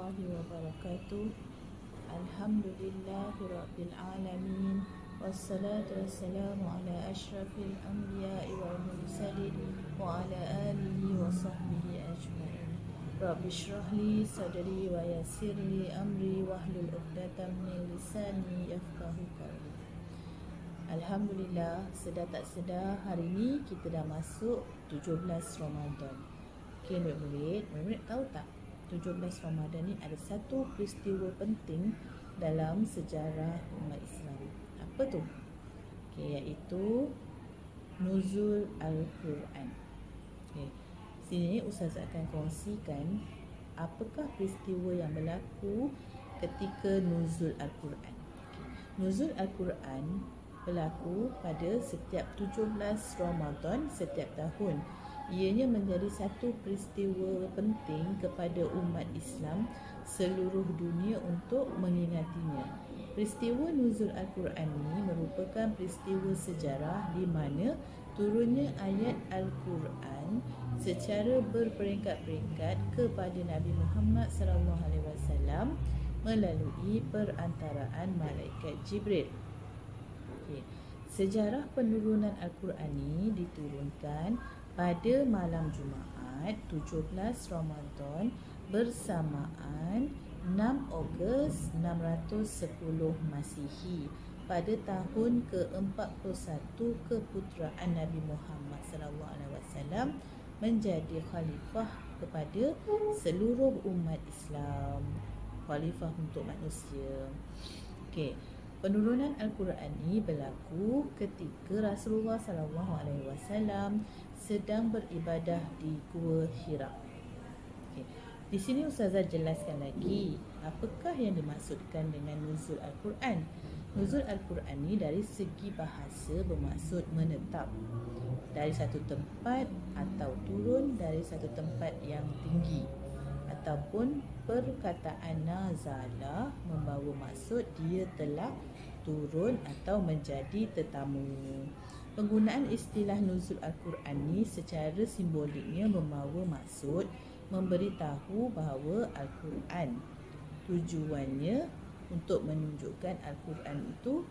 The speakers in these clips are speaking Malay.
warahmatullahi wabarakatuh. Alhamdulillahirabbil alamin. Wassalatu wassalamu ala asyrafil anbiya'i wal mursalin wa ala alihi wa sahbihi ajma'in. Rabbi shrah li sadri wa yassir li amri wahlul 'uqdatam min lisani yafqahu qawli. Alhamdulillah, sedar tak sedar hari ni kita dah masuk 17 Ramadan. Okey, murid-murid tahu tak? 17 Ramadan ni ada satu peristiwa penting dalam sejarah umat Islam. Apa tu? Okey, iaitu nuzul Al-Quran. Okey. Sini Ustaz akan kongsikan apakah peristiwa yang berlaku ketika nuzul Al-Quran. Nuzul Al-Quran berlaku pada setiap 17 Ramadan setiap tahun. Ianya menjadi satu peristiwa penting kepada umat Islam seluruh dunia untuk mengingatinya. Peristiwa nuzul Al-Quran ini merupakan peristiwa sejarah di mana turunnya ayat Al-Quran secara berperingkat-peringkat kepada Nabi Muhammad SAW melalui perantaraan malaikat Jibril. Okay. Sejarah penurunan Al-Quran ini diturunkan pada malam Jumaat 17 Ramadan bersamaan 6 Ogos 610 Masihi pada tahun ke-41 keputeraan Nabi Muhammad SAW menjadi khalifah kepada seluruh umat Islam, khalifah untuk manusia. Okey. Penurunan Al-Quran ini berlaku ketika Rasulullah SAW sedang beribadah di Gua Hira. Okay. Di sini Ustazah jelaskan lagi apakah yang dimaksudkan dengan nuzul Al-Quran. Nuzul Al-Quran ini dari segi bahasa bermaksud menetap dari satu tempat atau turun dari satu tempat yang tinggi, ataupun perkataan nazala membawa maksud dia telah turun atau menjadi tetamu. Penggunaan istilah nuzul Al-Quran ni secara simboliknya membawa maksud memberitahu bahawa Al-Quran tujuannya untuk menunjukkan Al-Quran itu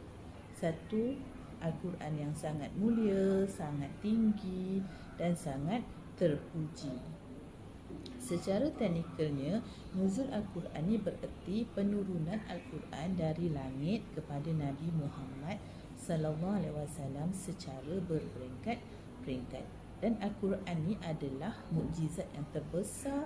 satu Al-Quran yang sangat mulia, sangat tinggi dan sangat terpuji. Secara teknikalnya, nuzul Al-Quran ini bererti penurunan Al-Quran dari langit kepada Nabi Muhammad SAW secara berperingkat-peringkat. Dan Al-Quran ini adalah mukjizat yang terbesar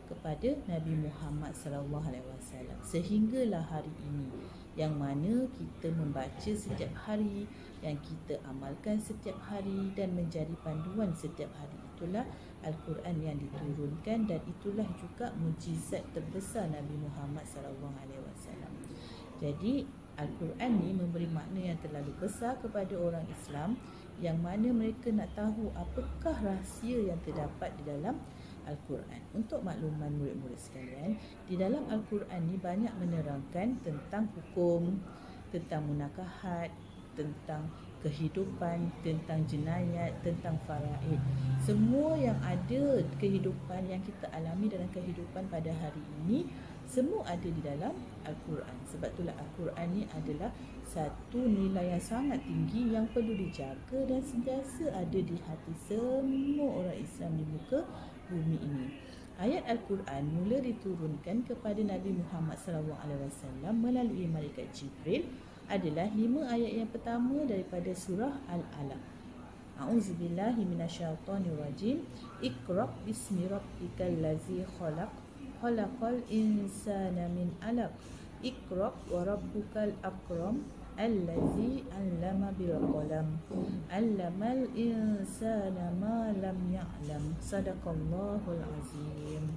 kepada Nabi Muhammad SAW sehinggalah hari ini, yang mana kita membaca setiap hari, yang kita amalkan setiap hari dan menjadi panduan setiap hari. Itulah Al-Quran yang diturunkan dan itulah juga mukjizat terbesar Nabi Muhammad SAW. Jadi Al-Quran ni memberi makna yang terlalu besar kepada orang Islam, yang mana mereka nak tahu apakah rahsia yang terdapat di dalam Al-Quran. Untuk makluman murid-murid sekalian, di dalam Al-Quran ni banyak menerangkan tentang hukum, tentang munakahat, tentang kehidupan, tentang jenayat, tentang faraid. Semua yang ada kehidupan yang kita alami dalam kehidupan pada hari ini, semua ada di dalam Al-Quran. Sebab itulah Al-Quran ni adalah satu nilai yang sangat tinggi yang perlu dijaga dan sentiasa ada di hati semua orang Islam di muka bumi ini. Ayat Al-Quran mula diturunkan kepada Nabi Muhammad SAW melalui malaikat Jibril adalah 5 ayat yang pertama daripada surah Al-Alaq. A'udzubillahi minasyaitonirrajim. Iqra bismi rabbikal ladzi khalaq, khalaqal insana min 'alaq. Iqra wa rabbukal akram alladzi 'allama bil qalam, 'allamal insana ma lam ya'lam. Sadaqallahul azim.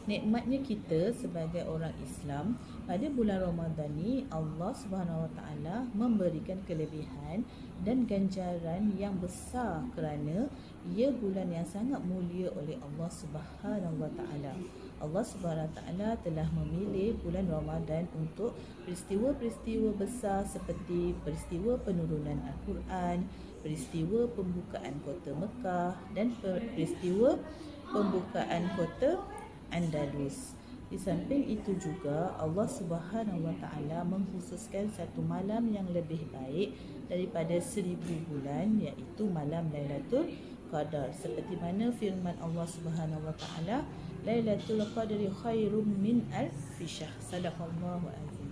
Nikmatnya kita sebagai orang Islam pada bulan Ramadan ni, Allah Subhanahu Wa Taala memberikan kelebihan dan ganjaran yang besar kerana ia bulan yang sangat mulia oleh Allah Subhanahu Wa Taala. Allah Subhanahu Wa Taala telah memilih bulan Ramadan untuk peristiwa-peristiwa besar seperti peristiwa penurunan Al-Quran, peristiwa pembukaan kota Mekah dan peristiwa pembukaan kota Andalus. Di samping itu juga Allah Subhanahu Wa Taala mengkhususkan satu malam yang lebih baik daripada 1000 bulan, iaitu malam Lailatul Qadar. Seperti mana firman Allah Subhanahu Wa Taala, Lailatul Qadri khairum min alfi syahr. Sadaqallahu azim.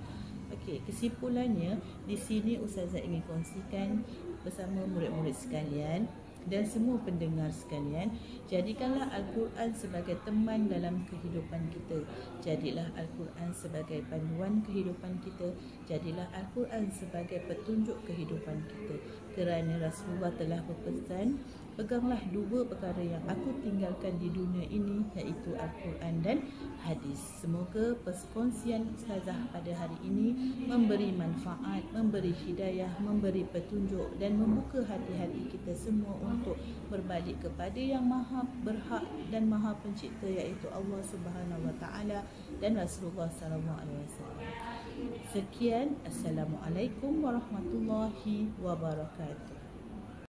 Okey, kesimpulannya di sini Ustazah ingin kongsikan bersama murid-murid sekalian dan semua pendengar sekalian, jadikanlah Al-Quran sebagai teman dalam kehidupan kita. Jadilah Al-Quran sebagai panduan kehidupan kita. Jadilah Al-Quran sebagai petunjuk kehidupan kita. Kerana Rasulullah telah berpesan, peganglah dua perkara yang aku tinggalkan di dunia ini, iaitu Al-Quran dan hadis. Semoga perkongsian Ustazah pada hari ini memberi manfaat, memberi hidayah, memberi petunjuk dan membuka hati-hati kita semua untuk berbalik kepada yang maha berhak dan maha pencipta, iaitu Allah Subhanahu Wa Taala dan Rasulullah sallallahu alaihi wasallam. Sekian, Assalamualaikum warahmatullahi wabarakatuh.